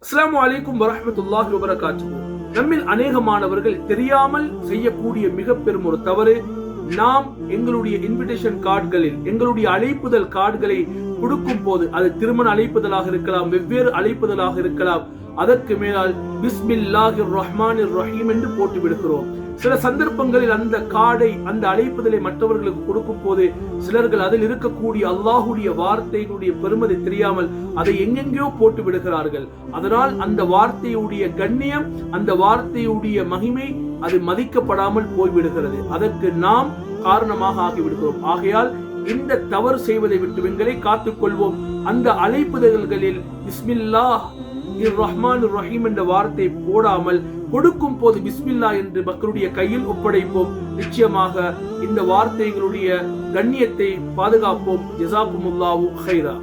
அஸ்ஸலாமு அலைக்கும் வரஹ்மத்துல்லாஹி வபரகாத்துஹு. நம்மில் அநேகமானவர்கள் தெரியாமல் செய்யக்கூடிய மிக பெரும் ஒரு தவறு, நாம் எங்களுடைய இன்விடேஷன் கார்டுகளில் எங்களுடைய அழைப்புதல் கார்டுகளை கொடுக்கும் போது, அது திருமண அழைப்புதலாக இருக்கலாம், வெவ்வேறு அழைப்புதலாக இருக்கலாம், அதற்கு மேலால் பிஸ்மில்லாஹிர் ரஹ்மானிர் ரஹீம் என்று போட்டு விடுகிறோம். சில சந்தர்ப்பங்களில் அந்த கார்டை, அந்த அழைப்புதலை மற்றவர்களுக்கு கொடுக்கும் போது சிலர்கள் அதில் இருக்கக்கூடிய அல்லாஹுடைய வார்த்தையினுடைய பெருமதி தெரியாமல் அதை எங்கெங்கேயோ போட்டு விடுகிறார்கள். அதனால் அந்த வார்த்தையுடைய கண்ணியம், அந்த வார்த்தையுடைய மகிமை அது மதிக்கப்படாமல் போய்விடுகிறது. அதற்கு நாம் காரணமாக ஆகிவிடுகிறோம். ஆகையால் இந்த தவறு செய்வதை விட்டு எங்களை காத்துக் கொள்வோம். அந்த அழைப்புதல்களில் பிஸ்மில்லாஹ் ரஹ்மான் ரஹீம் என்ற வார்த்தை போடாமல் கொடுக்கும் போது பிஸ்மில்லா என்று மக்களுடைய கையில் ஒப்படைப்போம். நிச்சயமாக இந்த வார்த்தைகளுடைய கண்ணியத்தை பாதுகாப்போம். ஜஸாக்குமுல்லாஹு கைரா.